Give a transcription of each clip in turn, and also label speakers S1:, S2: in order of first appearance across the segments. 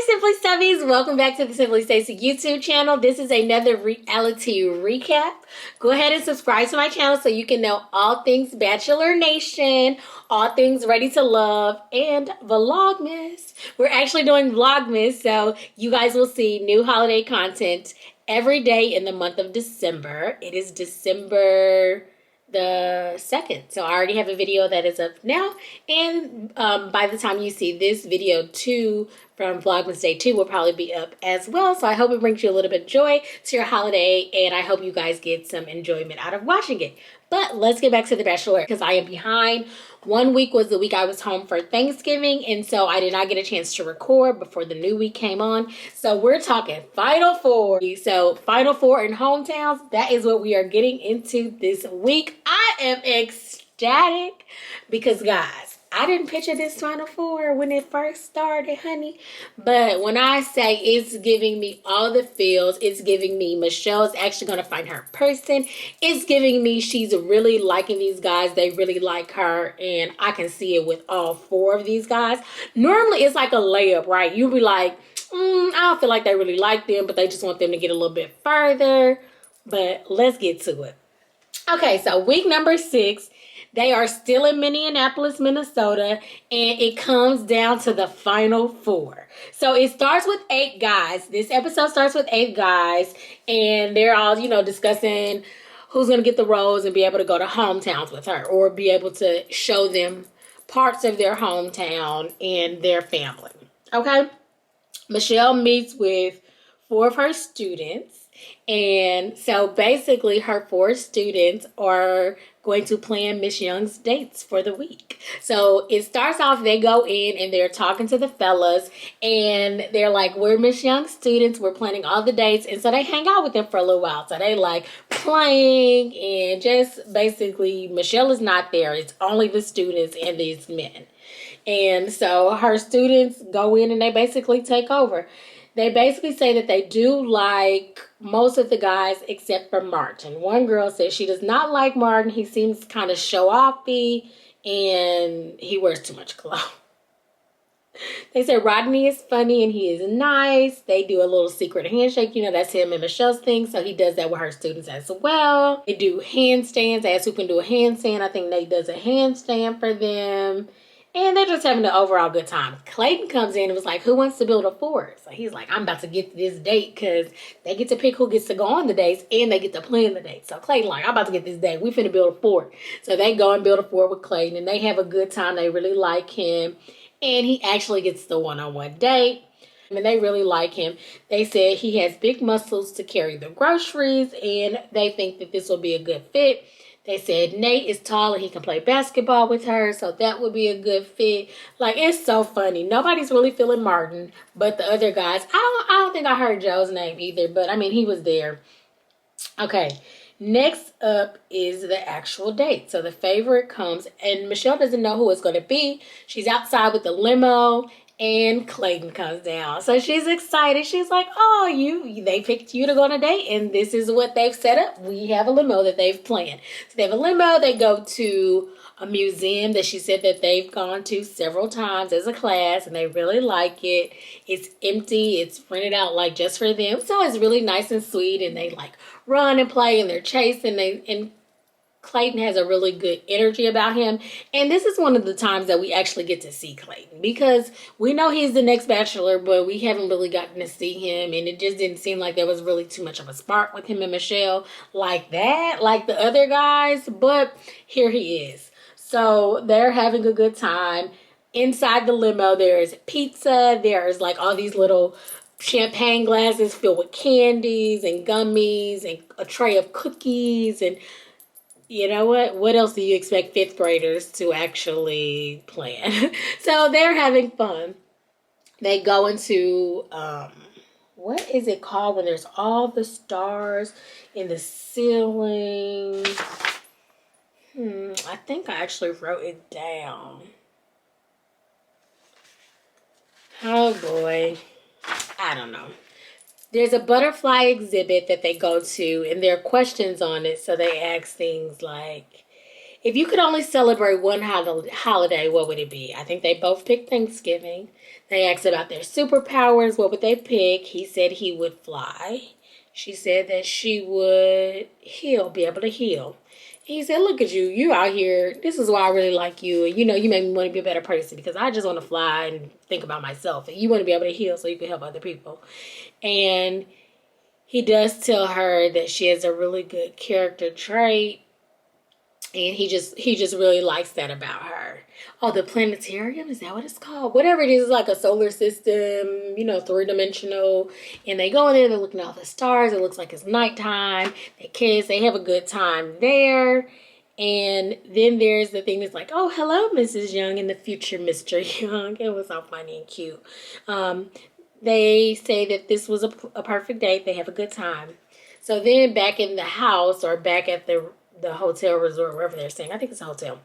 S1: Simpli Stubbies, welcome back to the Simpli Stacy YouTube channel. This is another reality recap. Go ahead and subscribe to my channel so you can know all things Bachelor Nation, all things Ready to Love, and Vlogmas. We're actually doing Vlogmas, so you guys will see new holiday content every day in the month of December. It is December the 2nd, so I already have a video that is up now, and by the time you see this video 2 from Vlogmas Day 2 will probably be up as well. So I hope it brings you a little bit of joy to your holiday, and I hope you guys get some enjoyment out of watching it. But let's get back to the Bachelorette because I am behind. 1 week was the week I was home for Thanksgiving, and so I did not get a chance to record before the new week came on. So we're talking Final Four. So Final Four in hometowns, that is what we are getting into this week. I am ecstatic because, guys, I didn't picture this Final Four when it first started, honey. But when I say it's giving me all the feels, it's giving me Michelle's actually going to find her person. It's giving me she's really liking these guys. They really like her. And I can see it with all 4 of these guys. Normally, it's like a layup, right? You'll be like, I don't feel like they really like them, but they just want them to get a little bit further. But let's get to it. Okay, so week number 6. They are still in Minneapolis, Minnesota, and it comes down to the Final Four. So it starts with 8 guys. This episode starts with 8 guys, and they're all, discussing who's going to get the roles and be able to go to hometowns with her or be able to show them parts of their hometown and their family. Okay? Michelle meets with 4 of her students. And so basically her 4 students are going to plan Miss Young's dates for the week. So it starts off, they go in and they're talking to the fellas and they're like, we're Miss Young's students, we're planning all the dates. And so they hang out with them for a little while. So they like playing and just basically Michelle is not there. It's only the students and these men. And so her students go in and they basically take over. They basically say that they do like most of the guys except for Martin. One girl says she does not like Martin. He seems kind of show-offy and he wears too much clothes. They say Rodney is funny and he is nice. They do a little secret handshake. That's him and Michelle's thing. So he does that with her students as well. They do handstands. They ask who can do a handstand. I think Nate does a handstand for them. And they're just having an overall good time. Clayton comes in and was like, who wants to build a fort? So he's like, I'm about to get to this date because they get to pick who gets to go on the dates and they get to plan the dates. So Clayton like, I'm about to get this date. We finna build a fort. So they go and build a fort with Clayton and they have a good time. They really like him. And he actually gets the one-on-one date. And they really like him. They said he has big muscles to carry the groceries and they think that this will be a good fit. They said Nate is tall and he can play basketball with her, so that would be a good fit. Like, it's so funny. Nobody's really feeling Martin, but the other guys. I don't think I heard Joe's name either, but I mean, he was there. Okay, next up is the actual date. So the favorite comes, and Michelle doesn't know who it's going to be. She's outside with the limo. And Clayton comes down. So she's excited. She's like, oh, they picked you to go on a date. And this is what they've set up. We have a limo that they've planned. So they have a limo. They go to a museum that she said that they've gone to several times as a class. And they really like it. It's empty. It's rented out like just for them. So it's really nice and sweet. And they like run and play and they're chasing. And Clayton has a really good energy about him. And this is one of the times that we actually get to see Clayton. Because we know he's the next Bachelor, but we haven't really gotten to see him. And it just didn't seem like there was really too much of a spark with him and Michelle like that, like the other guys. But here he is. So they're having a good time. Inside the limo, there's pizza. There's like all these little champagne glasses filled with candies and gummies and a tray of cookies and you know what? What else do you expect 5th graders to actually plan? So they're having fun. They go into, what is it called when there's all the stars in the ceiling? I think I actually wrote it down. Oh boy. I don't know. There's a butterfly exhibit that they go to, and there are questions on it. So they ask things like, if you could only celebrate one holiday, what would it be? I think they both picked Thanksgiving. They asked about their superpowers. What would they pick? He said he would fly. She said that she would be able to heal. He said, look at you. You out here. This is why I really like you. And, you know, you make me want to be a better person because I just want to fly and think about myself. And you want to be able to heal so you can help other people. And he does tell her that she has a really good character trait. And he just really likes that about her. Oh, the planetarium, is that what it's called? Whatever it is, it's like a solar system, you know, 3-dimensional. And they go in there, they're looking at all the stars. It looks like it's nighttime. They kiss, they have a good time there. And then there's the thing that's like, oh, hello, Mrs. Young, and the future Mr. Young. It was all funny and cute. They say that this was a perfect date. They have a good time. So then back in the house or back at the hotel resort, wherever they're staying, I think it's a hotel,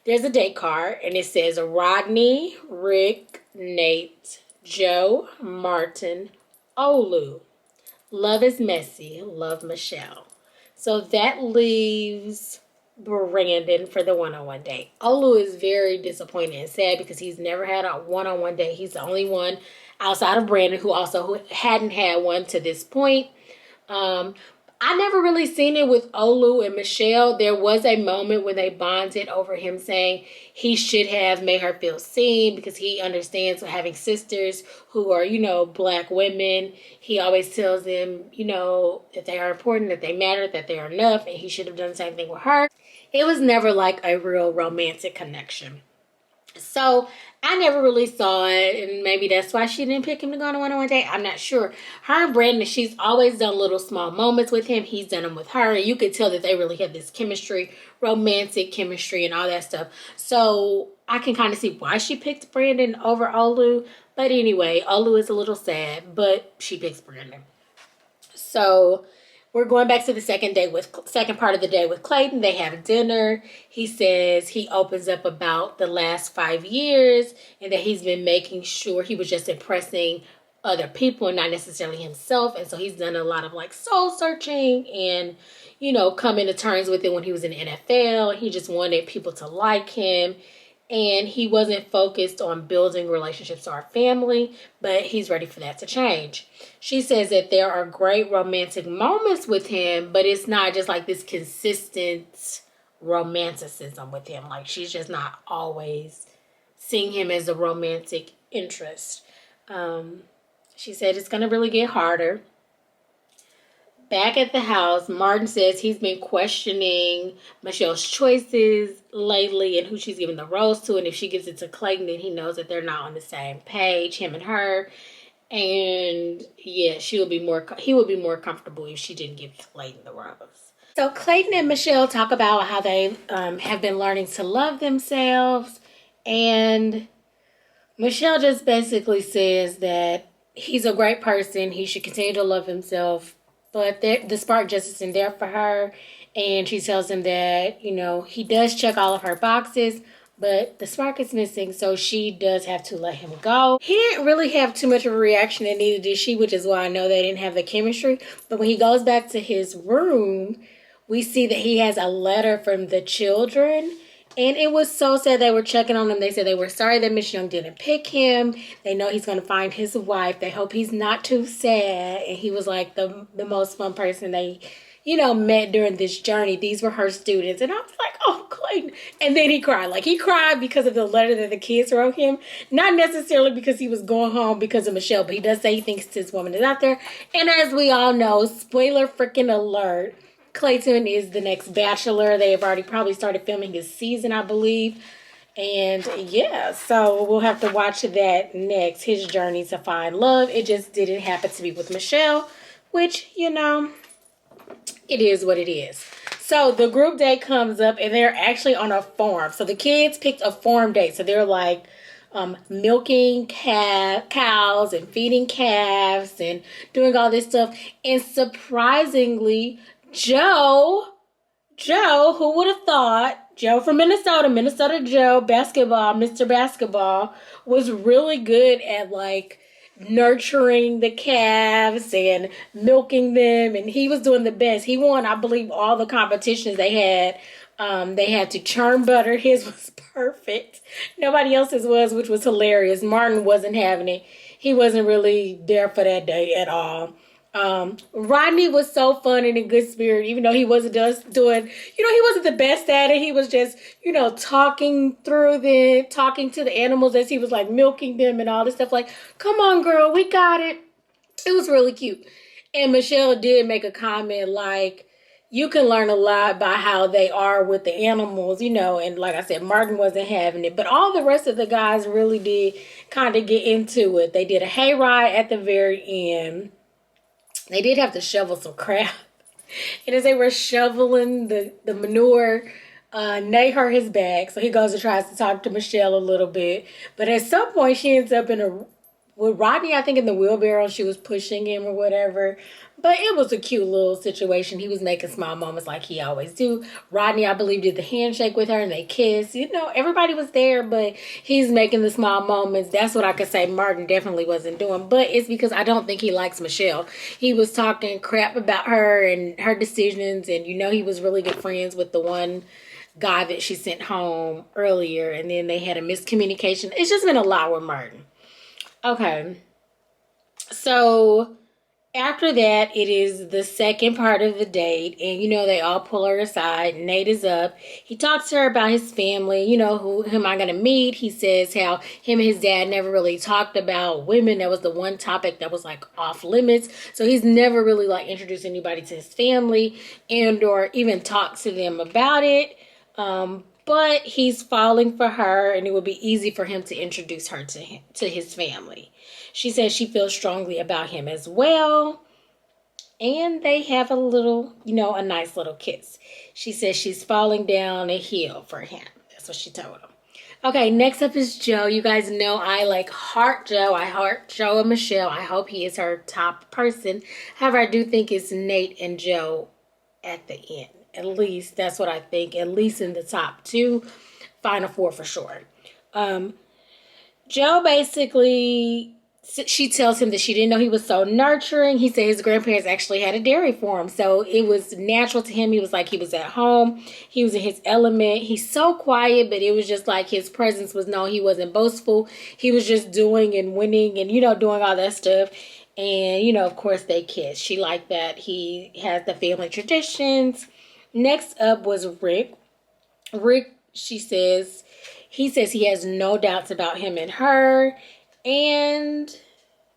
S1: there's a date card, and it says Rodney, Rick, Nate, Joe, Martin, Olu. Love is messy. Love, Michelle. So that leaves Brandon for the one-on-one date. Olu is very disappointed and sad because he's never had a one-on-one date. He's the only one outside of Brandon who hadn't had one to this point. I never really seen it with Olu and Michelle. There was a moment when they bonded over him saying he should have made her feel seen because he understands having sisters who are, you know, black women. He always tells them, you know, that they are important, that they matter, that they are enough, and he should have done the same thing with her. It was never like a real romantic connection. So I never really saw it, and maybe that's why she didn't pick him to go on a one-on-one date. I'm not sure. Her and Brandon, she's always done little small moments with him. He's done them with her, and you could tell that they really have this chemistry, romantic chemistry, and all that stuff. So I can kind of see why she picked Brandon over Olu. But anyway, Olu is a little sad, but she picks Brandon. So we're going back to the second part of the day with Clayton. They have dinner. He says he opens up about the last 5 years and that he's been making sure he was just impressing other people and not necessarily himself. And so he's done a lot of like soul searching and, you know, coming to terms with it when he was in the NFL. He just wanted people to like him. And he wasn't focused on building relationships to our family, but he's ready for that to change. She says that there are great romantic moments with him, but it's not just like this consistent romanticism with him. Like she's just not always seeing him as a romantic interest. She said it's going to really get harder. Back at the house, Martin says he's been questioning Michelle's choices lately and who she's giving the rose to. And if she gives it to Clayton, then he knows that they're not on the same page, him and her. And yeah, he would be more comfortable if she didn't give Clayton the rose. So Clayton and Michelle talk about how they have been learning to love themselves. And Michelle just basically says that he's a great person. He should continue to love himself. But the spark just isn't there for her. And she tells him that, you know, he does check all of her boxes, but the spark is missing. So she does have to let him go. He didn't really have too much of a reaction, and neither did she, which is why I know they didn't have the chemistry. But when he goes back to his room, we see that he has a letter from the children. And it was so sad. They were checking on him. They said they were sorry that Miss Young didn't pick him. They know he's going to find his wife. They hope he's not too sad. And he was like the most fun person they, you know, met during this journey. These were her students. And I was like, oh, Clayton. And then he cried. Like, he cried because of the letter that the kids wrote him. Not necessarily because he was going home because of Michelle. But he does say he thinks his woman is out there. And as we all know, spoiler freaking alert, Clayton is the next Bachelor. They have already probably started filming his season, I believe. And yeah, so we'll have to watch that next. His journey to find love. It just didn't happen to be with Michelle, which, you know, it is what it is. So the group date comes up and they're actually on a farm. So the kids picked a farm date. So they're like milking cows and feeding calves and doing all this stuff. And surprisingly, Joe, who would have thought, Joe from Minnesota Joe, basketball, Mr. Basketball, was really good at like nurturing the calves and milking them, and he was doing the best. He won, I believe, all the competitions they had They had to churn butter. His was perfect. Nobody else's was, which was hilarious. Martin wasn't having it. He wasn't really there for that day at all. Rodney was so fun and in good spirit, even though he wasn't just doing, he wasn't the best at it. He was just, talking to the animals as he was like milking them and all this stuff. Like, come on, girl, we got it. It was really cute. And Michelle did make a comment like, you can learn a lot by how they are with the animals, and like I said, Martin wasn't having it. But all the rest of the guys really did kind of get into it. They did a hayride at the very end. They did have to shovel some crap. And as they were shoveling the manure, Nate hurt his back. So he goes and tries to talk to Michelle a little bit. But at some point, she ends up with Rodney, I think, in the wheelbarrow. She was pushing him or whatever. But it was a cute little situation. He was making small moments like he always do. Rodney, I believe, did the handshake with her and they kissed. Everybody was there, but he's making the small moments. That's what I could say Martin definitely wasn't doing. But it's because I don't think he likes Michelle. He was talking crap about her and her decisions. And, he was really good friends with the one guy that she sent home earlier. And then they had a miscommunication. It's just been a lot with Martin. Okay. So after that, it is the second part of the date, and they all pull her aside. Nate is up. He talks to her about his family, who am I going to meet? He says how him and his dad never really talked about women. That was the one topic that was like off limits. So he's never really like introduced anybody to his family and or even talked to them about it. But he's falling for her, and it would be easy for him to introduce her to his family. She says she feels strongly about him as well. And they have a little, a nice little kiss. She says she's falling down a hill for him. That's what she told him. Okay, next up is Joe. You guys know I heart Joe. I heart Joe and Michelle. I hope he is her top person. However, I do think it's Nate and Joe at the end. At least that's what I think. At least in the top two. Final four for sure. Joe basically, she tells him that she didn't know he was so nurturing. He said his grandparents actually had a dairy for him. So it was natural to him. He was like he was at home. He was in his element. He's so quiet, but it was just like his presence was known. He wasn't boastful. He was just doing and winning and, doing all that stuff. And, of course they kissed. She liked that. He has the family traditions. Next up was Rick. Rick, he says he has no doubts about him and her. And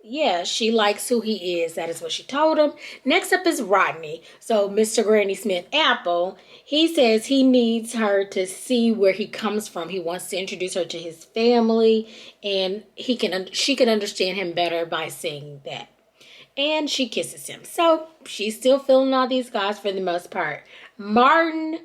S1: yeah, she likes who he is. That is what she told him. Next up is Rodney. So Mr. Granny Smith Apple, he says he needs her to see where he comes from. He wants to introduce her to his family, and she can understand him better by saying that. And she kisses him. So she's still feeling all these guys for the most part. Martin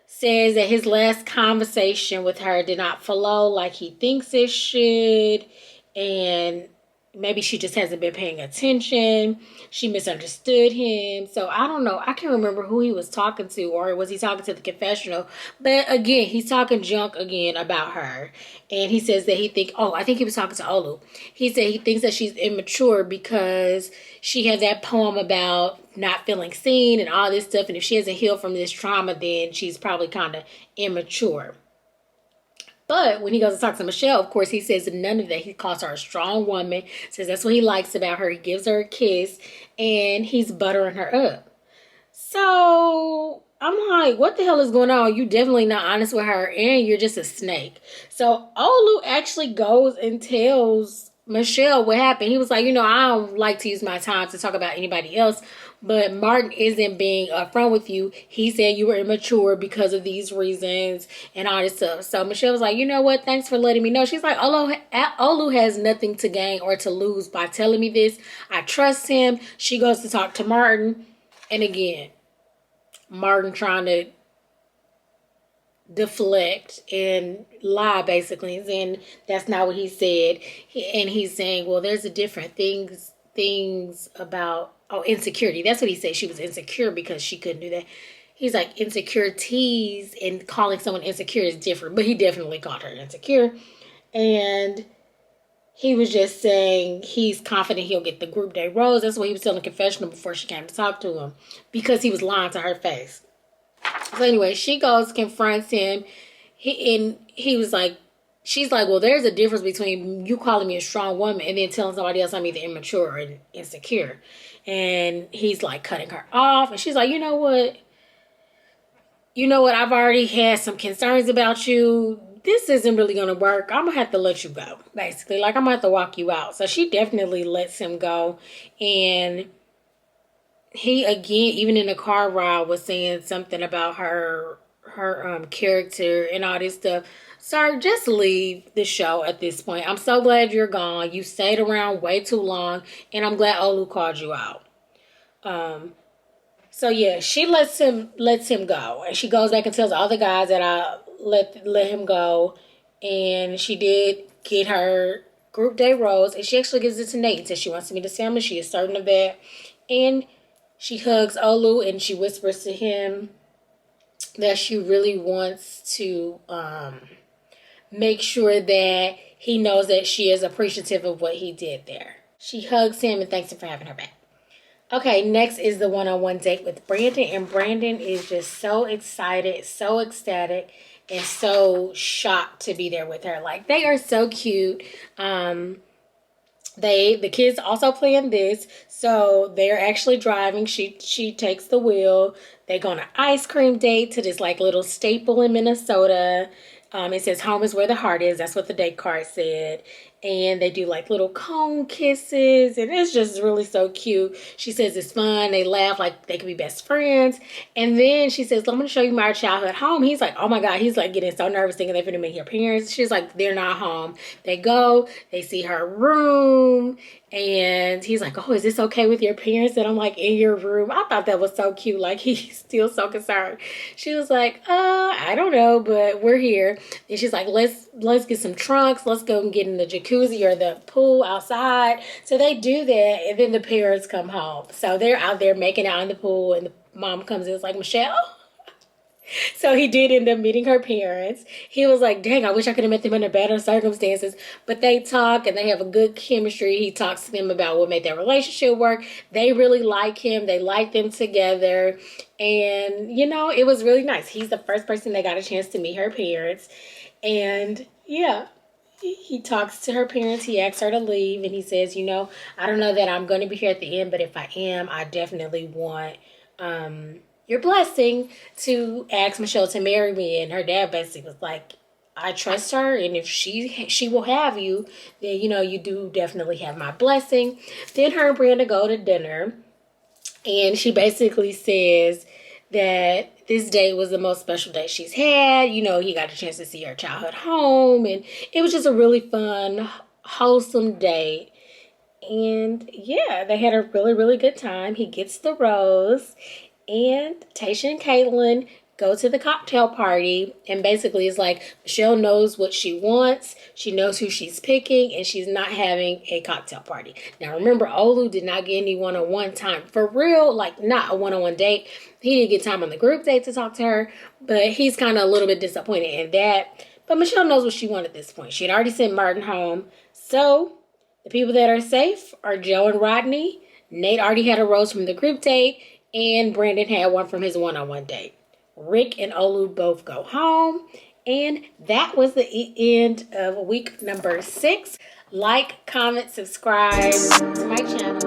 S1: says that his last conversation with her did not flow like he thinks it should. And maybe she just hasn't been paying attention. She misunderstood him. So I don't know. I can't remember who he was talking to, or was he talking to the confessional? But again, he's talking junk again about her. And he says that I think he was talking to Olu. He said he thinks that she's immature because she has that poem about not feeling seen and all this stuff. And if she hasn't healed from this trauma, then she's probably kind of immature. But when he goes to talk to Michelle, of course, he says none of that. He calls her a strong woman, says that's what he likes about her. He gives her a kiss, and he's buttering her up. So I'm like, what the hell is going on? You definitely not honest with her, and you're just a snake. So Olu actually goes and tells Michelle what happened. He was like, I don't like to use my time to talk about anybody else, but Martin isn't being upfront with you. He said you were immature because of these reasons and all this stuff. So Michelle was like, you know what? Thanks for letting me know. She's like, Olu has nothing to gain or to lose by telling me this. I trust him. She goes to talk to Martin. And again, Martin trying to deflect and lie, basically, and that's not what he said. And he's saying, well, there's a different things about insecurity. That's what he said. She was insecure because she couldn't do that. He's like, insecurities and calling someone insecure is different, but he definitely called her insecure. And he was just saying he's confident he'll get the group day rose. That's what he was telling the confessional before she came to talk to him, because he was lying to her face. So anyway, she goes, confronts him. He was like, she's like, well, there's a difference between you calling me a strong woman and then telling somebody else I'm either immature or insecure. And he's like cutting her off. And she's like, you know what? I've already had some concerns about you. This isn't really going to work. I'm going to have to let you go, basically. Like, I'm going to have to walk you out. So she definitely lets him go. And he, again, even in the car ride, was saying something about her character and all this stuff. Sir, just leave the show at this point. I'm so glad you're gone. You stayed around way too long. And I'm glad Olu called you out. So yeah, she lets him go, and she goes back and tells all the guys that I let him go, and she did get her group day rose, and she actually gives it to Nate and says she wants to meet his family. She is certain of that, and she hugs Olu and she whispers to him that she really wants to make sure that he knows that she is appreciative of what he did there. She hugs him and thanks him for having her back. Okay, next is the one-on-one date with Brandon. And Brandon is just so excited, so ecstatic, and so shocked to be there with her. Like, they are so cute. The kids also planned this. So they're actually driving. She takes the wheel. They go on an ice cream date to this like little staple in Minnesota. It says home is where the heart is. That's what the date card said. And they do like little cone kisses. And it's just really so cute. She says it's fun. They laugh like they could be best friends. And then she says, I'm going to show you my childhood home. He's like, oh my God. He's like getting so nervous thinking they're going to meet her parents. She's like, they're not home. They go. They see her room. And he's like, oh, is this okay with your parents that I'm like in your room? I thought that was so cute. Like, he's still so concerned. She was like, I don't know, but we're here. And she's like, let's get some trunks. Let's go and get in the jacuzzi or the pool outside. So they do that. And then the parents come home. So they're out there making out in the pool. And the mom comes in and is like, Michelle? So he did end up meeting her parents. He was like, dang, I wish I could have met them under better circumstances. But they talk and they have a good chemistry. He talks to them about what made their relationship work. They really like him. They like them together. And, it was really nice. He's the first person that got a chance to meet her parents. And, yeah, he talks to her parents. He asks her to leave. And he says, I don't know that I'm going to be here at the end. But if I am, I definitely want your blessing to ask Michelle to marry me. And her dad basically was like, I trust her, and if she will have you, then you do definitely have my blessing. Then her and Brenda go to dinner, and she basically says that this date was the most special date she's had. He got a chance to see her childhood home, and it was just a really fun, wholesome date. And yeah, they had a really, really good time. He gets the rose. And Tayshia and Caitlin go to the cocktail party. And basically it's like Michelle knows what she wants. She knows who she's picking. And she's not having a cocktail party. Now remember, Olu did not get any one-on-one time. For real, like not a one-on-one date. He didn't get time on the group date to talk to her. But he's kind of a little bit disappointed in that. But Michelle knows what she wanted at this point. She had already sent Martin home. So the people that are safe are Joe and Rodney. Nate already had a rose from the group date. And Brandon had one from his one-on-one date. Rick and Olu both go home. And that was the end of week number 6. Like, comment, subscribe to my channel.